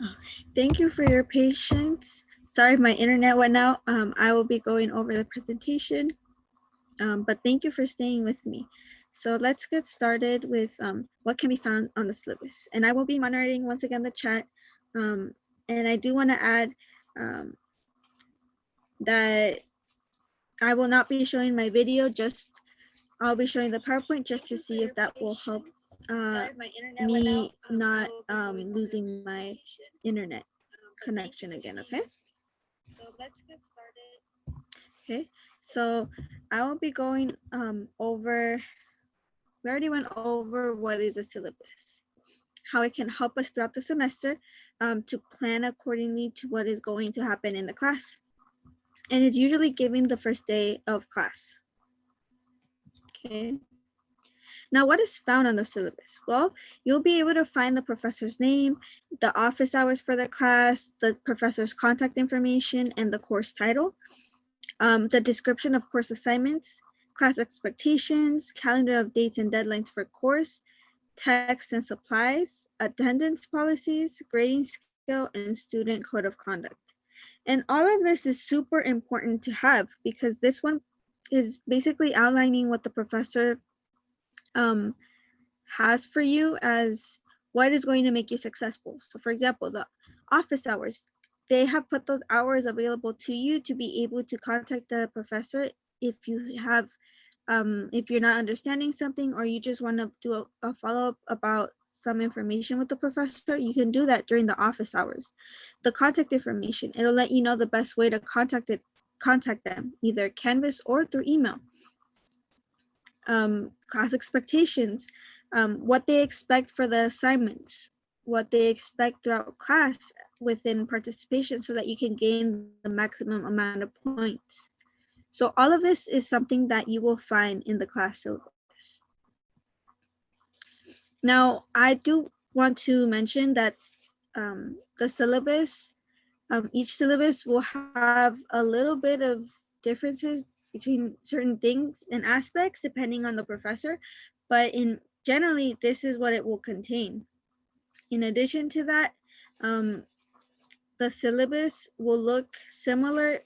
Okay, thank you for your patience. Sorry, my internet went out. I will be going over the presentation, but thank you for staying with me. So let's get started with what can be found on the syllabus. And I will be monitoring once again the chat. And I do want to add that I will not be showing my video, just I'll be showing the PowerPoint just to see if that will help me not losing my internet connection again, okay? So let's get started. Okay, so I will be going over, we already went over what is a syllabus, how it can help us throughout the semester to plan accordingly to what is going to happen in the class. And it's usually given the first day of class. Okay. Now, what is found on the syllabus? Well, you'll be able to find the professor's name, the office hours for the class, the professor's contact information, and the course title, the description of course assignments, class expectations, calendar of dates and deadlines for course, text and supplies, attendance policies, grading scale, and student code of conduct. And all of this is super important to have because this one is basically outlining what the professor has for you as what is going to make you successful. So for example, the office hours, they have put those hours available to you to be able to contact the professor if you have if you're not understanding something or you just want to do a follow-up about some information with the professor, you can do that during the office hours. The contact information, it'll let you know the best way to contact them, either Canvas or through email. Class expectations, what they expect for the assignments, what they expect throughout class within participation so that you can gain the maximum amount of points. So all of this is something that you will find in the class syllabus. Now, I do want to mention that the syllabus, each syllabus will have a little bit of differences between certain things and aspects depending on the professor, but in generally, this is what it will contain. In addition to that, the syllabus will look similar.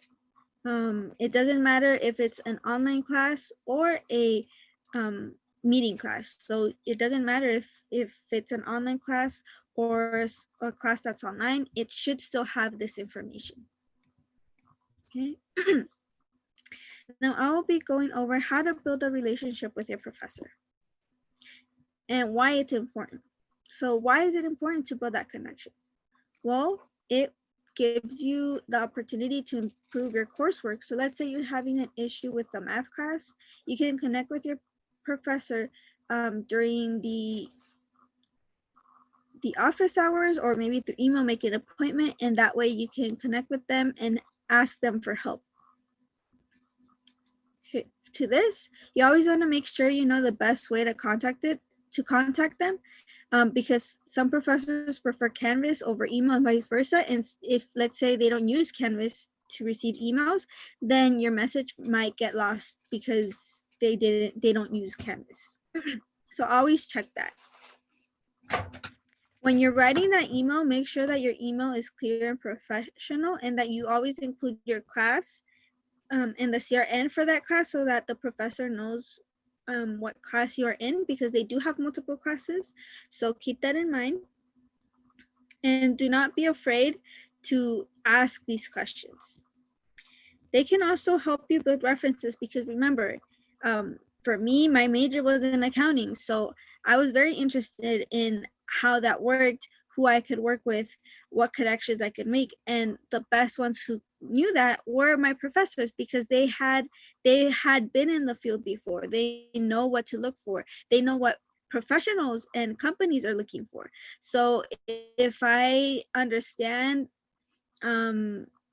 It doesn't matter if it's an online class or a meeting class. So it doesn't matter if it's an online class or a class that's online, it should still have this information. Okay. Now I will be going over how to build a relationship with your professor and why it's important. So why is it important to build that connection? Well, it gives you the opportunity to improve your coursework. So let's say you're having an issue with the math class, you can connect with your professor during the office hours or maybe through email, make an appointment, and that way you can connect with them and ask them for help. To this, you always want to make sure you know the best way to contact them, because some professors prefer Canvas over email and vice versa. And if let's say they don't use Canvas to receive emails, then your message might get lost because they don't use Canvas. So always check that. When you're writing that email, make sure that your email is clear and professional and that you always include your class and the CRN for that class so that the professor knows what class you are in, because they do have multiple classes. So keep that in mind. And do not be afraid to ask these questions. They can also help you build references because remember, for me, my major was in accounting. So I was very interested in how that worked, who I could work with, what connections I could make. And the best ones who knew that were my professors because they had been in the field before. They know what to look for. They know what professionals and companies are looking for. So if I understand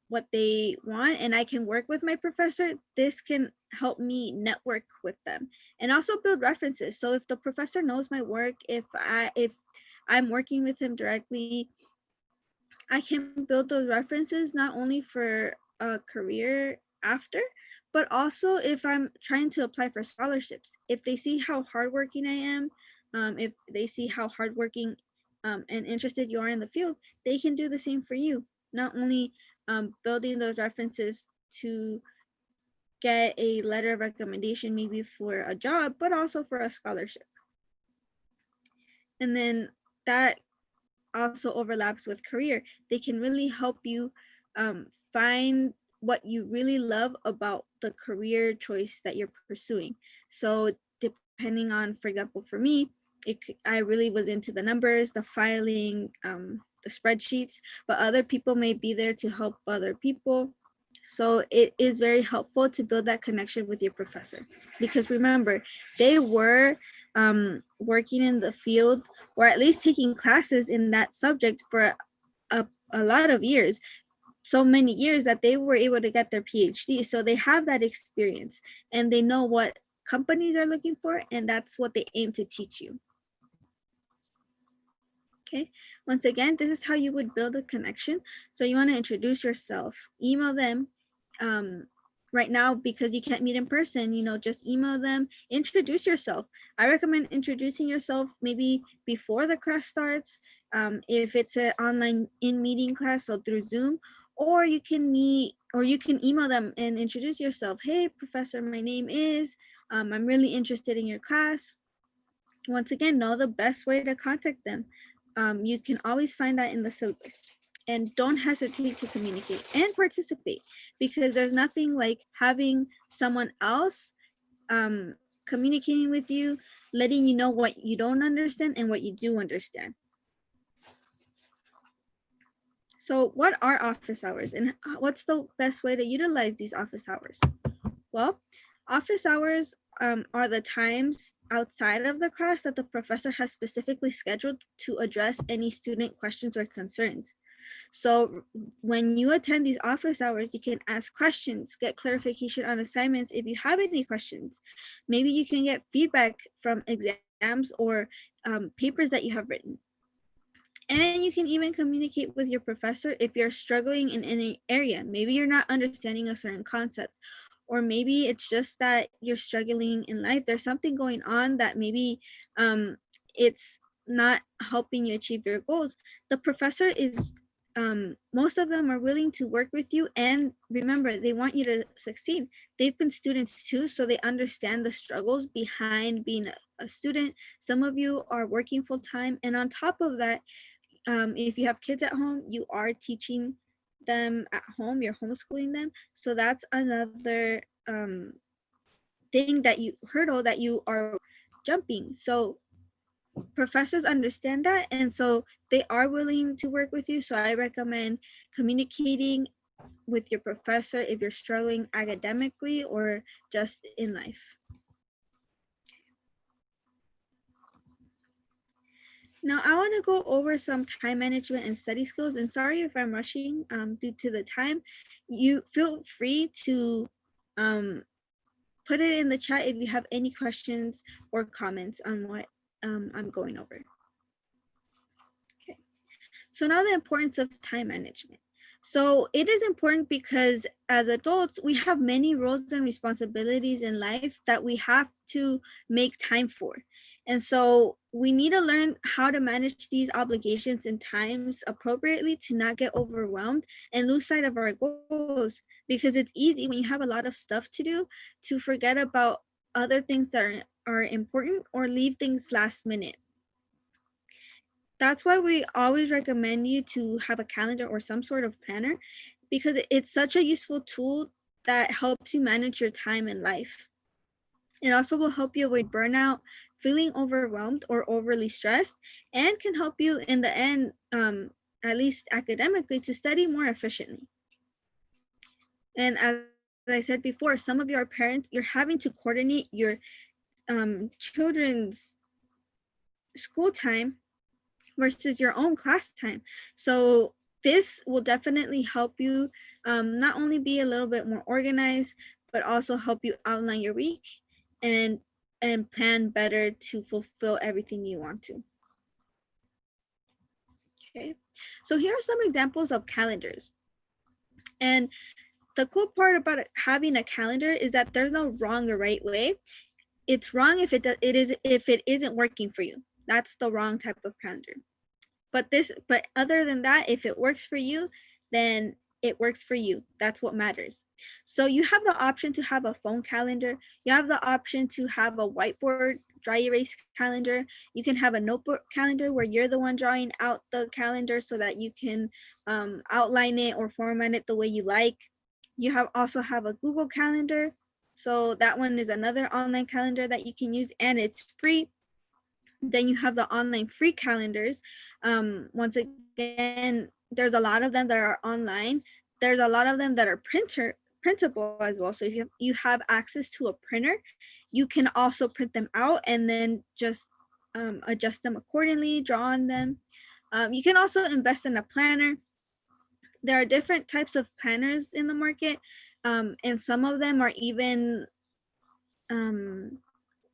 what they want and I can work with my professor, this can help me network with them and also build references. So if the professor knows my work, if I'm working with him directly, I can build those references not only for a career after, but also if I'm trying to apply for scholarships. If they see how hardworking I am, if they see how hardworking and interested you are in the field, they can do the same for you. Not only building those references to get a letter of recommendation, maybe for a job, but also for a scholarship. And then that also overlaps with career. They can really help you find what you really love about the career choice that you're pursuing. So depending on, for example, for me, I really was into the numbers, the filing, the spreadsheets, but other people may be there to help other people. So it is very helpful to build that connection with your professor, because remember, they were working in the field, or at least taking classes in that subject for a lot of years, so many years that they were able to get their PhD. So they have that experience and they know what companies are looking for, and that's what they aim to teach you. Okay, once again, this is how you would build a connection. So you want to introduce yourself, email them. Right now, because you can't meet in person, just email them, introduce yourself. I recommend introducing yourself maybe before the class starts, if it's an online in-meeting class, so through Zoom, or you can email them and introduce yourself. Hey, professor, my name is, I'm really interested in your class. Once again, know the best way to contact them. You can always find that in the syllabus. And don't hesitate to communicate and participate, because there's nothing like having someone else communicating with you, letting you know what you don't understand and what you do understand. So what are office hours, and what's the best way to utilize these office hours? Well, office hours are the times outside of the class that the professor has specifically scheduled to address any student questions or concerns. So when you attend these office hours, you can ask questions, get clarification on assignments if you have any questions. Maybe you can get feedback from exams or papers that you have written. And you can even communicate with your professor if you're struggling in any area. Maybe you're not understanding a certain concept, or maybe it's just that you're struggling in life. There's something going on that maybe it's not helping you achieve your goals. The professor is, most of them are willing to work with you, and remember, they want you to succeed. They've been students too, so they understand the struggles behind being a student. Some of you are working full time, and on top of that, if you have kids at home, you are teaching them at home, you're homeschooling them. So that's another hurdle that you are jumping. So professors understand that, and so they are willing to work with you. So I recommend communicating with your professor if you're struggling academically or just in life. Now, I want to go over some time management and study skills. And sorry if I'm rushing due to the time. You feel free to put it in the chat if you have any questions or comments on what I'm going over. Okay. So now the importance of time management. So it is important because as adults, we have many roles and responsibilities in life that we have to make time for. And so we need to learn how to manage these obligations and times appropriately to not get overwhelmed and lose sight of our goals, because it's easy when you have a lot of stuff to do to forget about other things that are important or leave things last minute. That's why we always recommend you to have a calendar or some sort of planner, because it's such a useful tool that helps you manage your time in life. It also will help you avoid burnout, feeling overwhelmed or overly stressed, and can help you in the end, at least academically, to study more efficiently. And as I said before, some of your parents, you're having to coordinate your children's school time versus your own class time. So this will definitely help you not only be a little bit more organized, but also help you outline your week and plan better to fulfill everything you want to. Okay, so here are some examples of calendars. And the cool part about having a calendar is that there's no wrong or right way. It's wrong if it isn't working for you. That's the wrong type of calendar. But other than that, if it works for you, then it works for you. That's what matters. So you have the option to have a phone calendar. You have the option to have a whiteboard dry erase calendar. You can have a notebook calendar where you're the one drawing out the calendar so that you can outline it or format it the way you like. You have also have a Google Calendar. So that one is another online calendar that you can use, and it's free. Then you have the online free calendars. Once again, there's a lot of them that are online. There's a lot of them that are printable as well. So if you have access to a printer, you can also print them out and then just adjust them accordingly, draw on them. You can also invest in a planner. There are different types of planners in the market, and some of them are even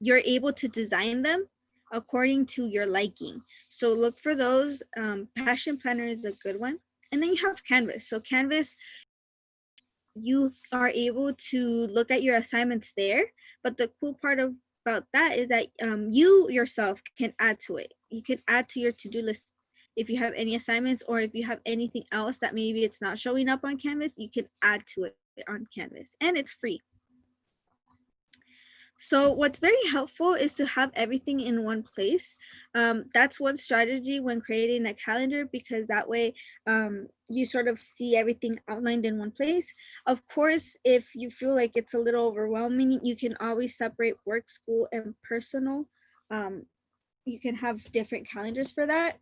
you're able to design them according to your liking. So look for those. Passion Planner is a good one. And then you have Canvas. So Canvas, you are able to look at your assignments there. But the cool part about that is that you yourself can add to it. You can add to your to-do list if you have any assignments, or if you have anything else that maybe it's not showing up on Canvas, you can add to it on Canvas, and it's free. So what's very helpful is to have everything in one place. That's one strategy when creating a calendar, because that way you sort of see everything outlined in one place. Of course, if you feel like it's a little overwhelming, you can always separate work, school, and personal. You can have different calendars for that.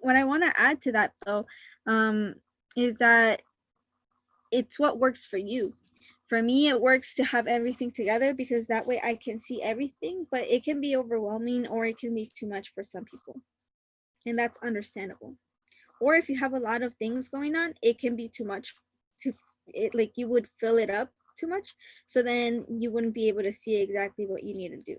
What I want to add to that though, is that it's what works for you. For me, it works to have everything together because that way I can see everything, but it can be overwhelming or it can be too much for some people. And that's understandable. Or if you have a lot of things going on, it can be too much to it, like you would fill it up too much. So then you wouldn't be able to see exactly what you need to do.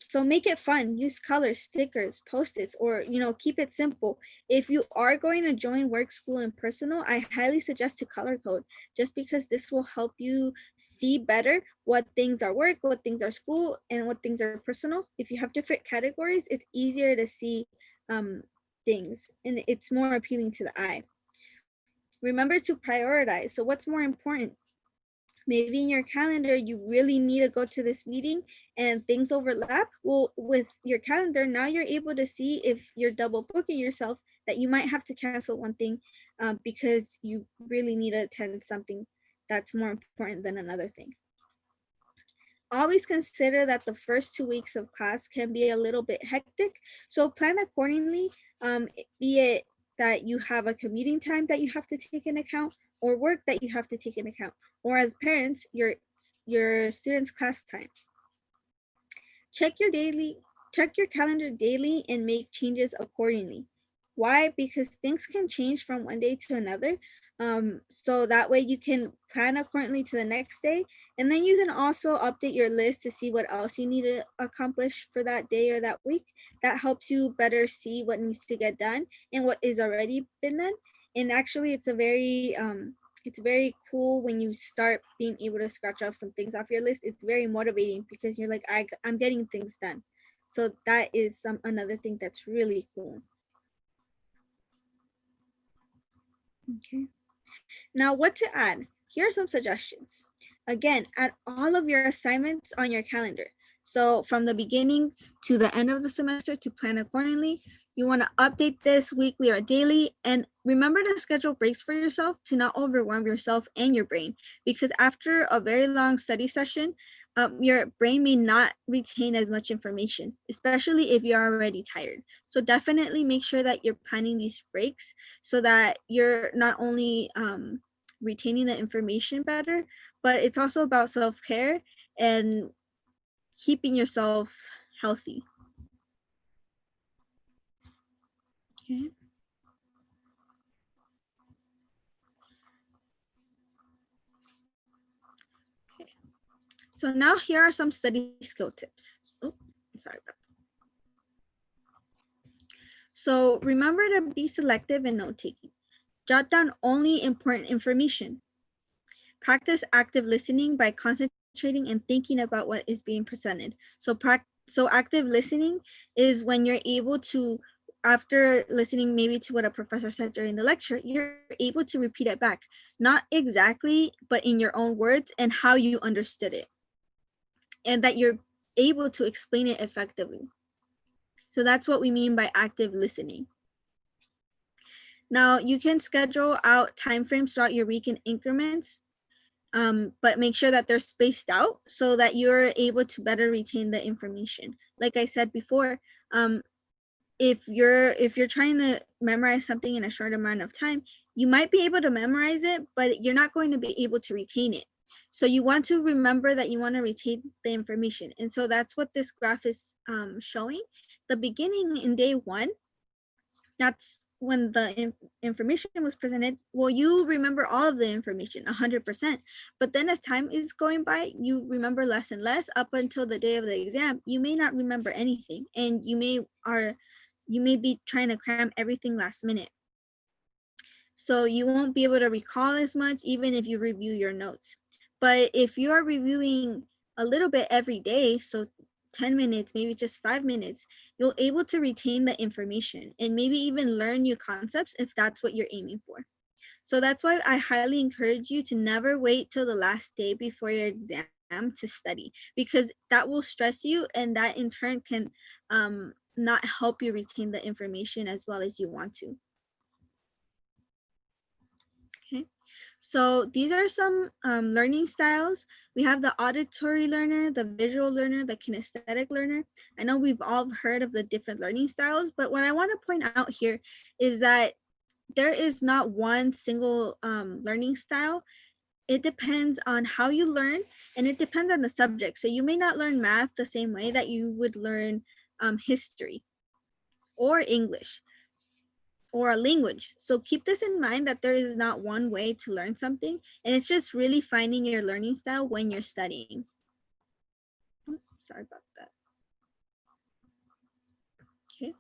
So make it fun. Use colors, stickers, post-its, or keep it simple. If you are going to join work, school, and personal, I highly suggest to color code, just because this will help you see better what things are work, what things are school, and what things are personal. If you have different categories, it's easier to see things, and it's more appealing to the eye. Remember to prioritize. So what's more important? Maybe in your calendar you really need to go to this meeting and things overlap. Well, with your calendar now, you're able to see if you're double booking yourself, that you might have to cancel one thing because you really need to attend something that's more important than another thing. Always consider that the first 2 weeks of class can be a little bit hectic, so plan accordingly, be it that you have a commuting time that you have to take into account, or work that you have to take into account, or as parents, your students' class time. Check your calendar daily and make changes accordingly. Why? Because things can change from one day to another. So that way you can plan accordingly to the next day. And then you can also update your list to see what else you need to accomplish for that day or that week. That helps you better see what needs to get done and what is already been done. And actually it's very cool when you start being able to scratch off some things off your list. It's very motivating because you're like, I'm getting things done. So that is another thing that's really cool. Okay. Now, what to add? Here are some suggestions. Again, add all of your assignments on your calendar. So from the beginning to the end of the semester to plan accordingly. You want to update this weekly or daily, and remember to schedule breaks for yourself to not overwhelm yourself and your brain, because after a very long study session, your brain may not retain as much information, especially if you're already tired. So definitely make sure that you're planning these breaks so that you're not only retaining the information better, but it's also about self-care and keeping yourself healthy. Okay. So now here are some study skill tips. Oh, sorry about that. So remember to be selective in note taking. Jot down only important information. Practice active listening by concentrating and thinking about what is being presented. So So active listening is when you're able to, after listening maybe to what a professor said during the lecture, you're able to repeat it back, not exactly, but in your own words and how you understood it, and that you're able to explain it effectively. So that's what we mean by active listening. Now you can schedule out timeframes throughout your week in increments, but make sure that they're spaced out so that you're able to better retain the information. Like I said before, if you're trying to memorize something in a short amount of time, you might be able to memorize it, but you're not going to be able to retain it. So you want to remember that you want to retain the information. And so that's what this graph is showing. The beginning in day one, that's when the information was presented. Well, you remember all of the information 100%, but then as time is going by, you remember less and less. Up until the day of the exam, you may not remember anything, and you may be trying to cram everything last minute, so you won't be able to recall as much even if you review your notes. But if you are reviewing a little bit every day, so 10 minutes, maybe just 5 minutes, you'll able to retain the information and maybe even learn new concepts if that's what you're aiming for. So that's why I highly encourage you to never wait till the last day before your exam to study, because that will stress you, and that in turn can not help you retain the information as well as you want to. Okay, so these are some learning styles. We have the auditory learner, the visual learner, the kinesthetic learner. I know we've all heard of the different learning styles, but what I want to point out here is that there is not one single learning style. It depends on how you learn, and it depends on the subject. So you may not learn math the same way that you would learn history or English or a language. So keep this in mind, that there is not one way to learn something, and it's just really finding your learning style when you're studying. Oh, sorry about that. Okay,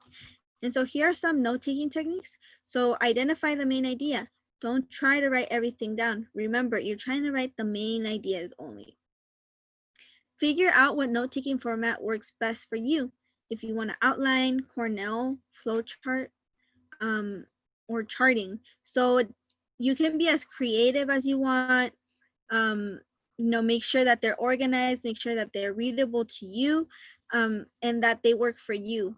and so here are some note-taking techniques. So identify the main idea. Don't try to write everything down. Remember, you're trying to write the main ideas only. Figure out what note-taking format works best for you. If you want to outline, Cornell, flowchart, or charting. So you can be as creative as you want. Make sure that they're organized, make sure that they're readable to you, and that they work for you.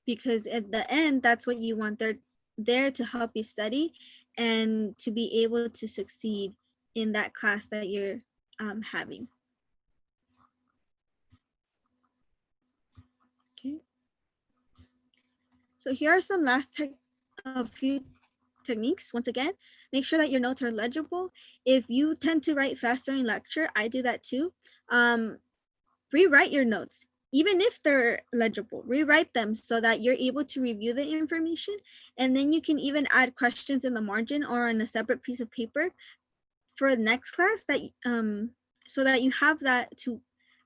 Because at the end, that's what you want. They're there to help you study and to be able to succeed in that class that you're having. Okay. So here are some a few techniques. Once again, make sure that your notes are legible. If you tend to write fast during lecture, I do that too. Rewrite your notes. Even if they're legible, rewrite them so that you're able to review the information, and then you can even add questions in the margin or on a separate piece of paper for the next class, that so that you have that to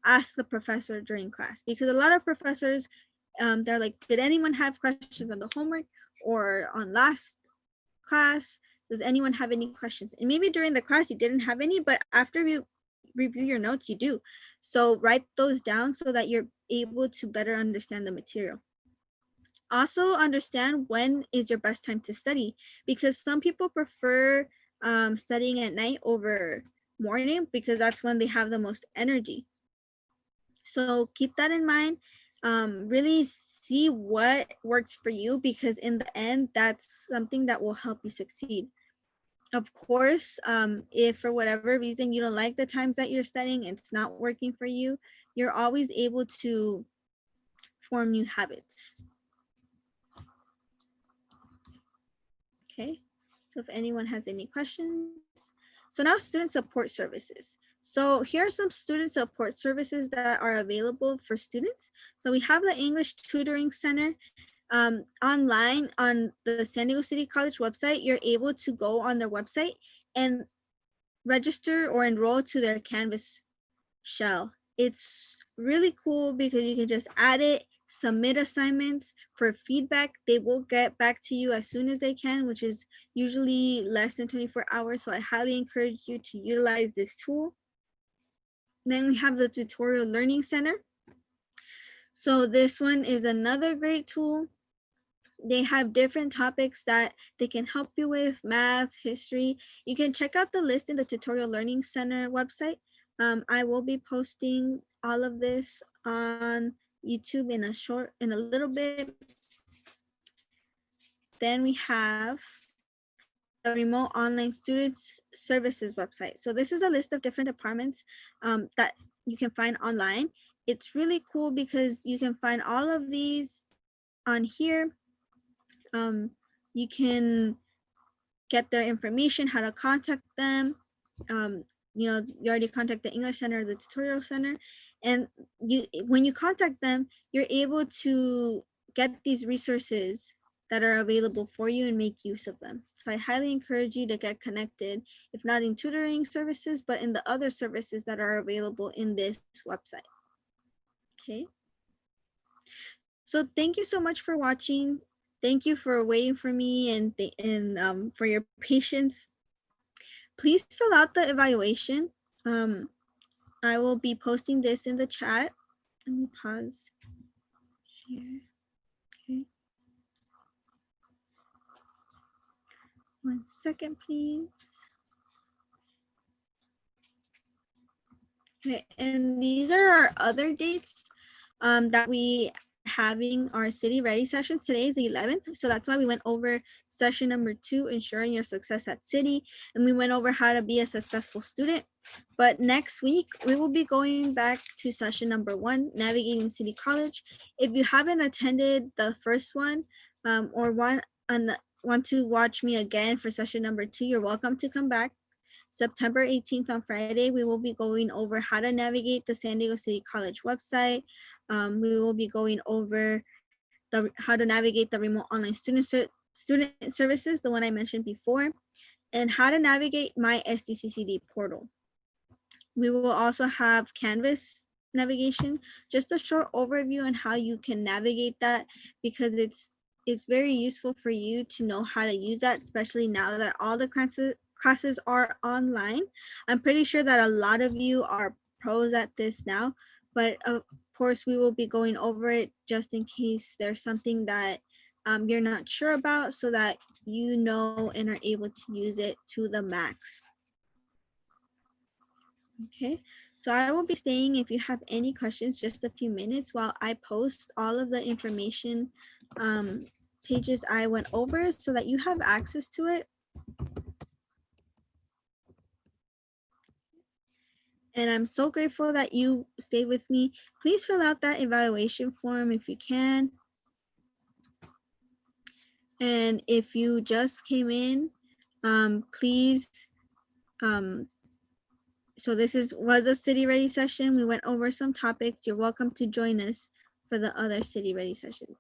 ask the professor during class. Because a lot of professors, they're like, did anyone have questions on the homework or on last class? Does anyone have any questions? And maybe during the class you didn't have any, but after you review your notes, you do. So write those down so that you're able to better understand the material. Also understand when is your best time to study, because some people prefer studying at night over morning because that's when they have the most energy. So keep that in mind. Really see what works for you, because in the end, that's something that will help you succeed. Of course, if for whatever reason you don't like the times that you're studying, it's not working for you, you're always able to form new habits. Okay, so if anyone has any questions. So now student support services. So here are some student support services that are available for students. So we have the English Tutoring Center. Online on the San Diego City College website, you're able to go on their website and register or enroll to their Canvas shell. It's really cool because you can just add it, submit assignments for feedback. They will get back to you as soon as they can, which is usually less than 24 hours. So I highly encourage you to utilize this tool. Then we have the Tutorial Learning Center. So this one is another great tool. They have different topics that they can help you with: math, history. You can check out the list in the Tutorial Learning Center website. I will be posting all of this on YouTube in a little bit. Then we have the Remote Online Students Services website. So this is a list of different departments that you can find online. It's really cool because you can find all of these on here. You can get their information, how to contact them. You know, you already contact the English Center, the Tutorial Center, and when you contact them, you're able to get these resources that are available for you and make use of them. So I highly encourage you to get connected, if not in tutoring services, but in the other services that are available in this website. Okay. So thank you so much for watching. Thank you for waiting for me and for your patience. Please fill out the evaluation. I will be posting this in the chat. Let me pause. Share. Okay. 1 second, please. Okay, and these are our other dates that we having our City Ready sessions. Today is the 11th, so that's why we went over session number 2, ensuring your success at City, and we went over how to be a successful student. But next week we will be going back to session number 1, navigating City College. If you haven't attended the first one or want to watch me again for session number 2, you're welcome to come back. September 18th on Friday, we will be going over how to navigate the San Diego City College website. We will be going over how to navigate the remote online student services, the one I mentioned before, and how to navigate my SDCCD portal. We will also have Canvas navigation, just a short overview on how you can navigate that, because it's very useful for you to know how to use that, especially now that all the classes are online. I'm pretty sure that a lot of you are pros at this now, but of course we will be going over it just in case there's something that you're not sure about, so that you know and are able to use it to the max. Okay, so I will be staying if you have any questions just a few minutes while I post all of the information pages I went over so that you have access to it. And I'm so grateful that you stayed with me. Please fill out that evaluation form if you can. And if you just came in, please, so this was a City Ready session. We went over some topics. You're welcome to join us for the other City Ready session.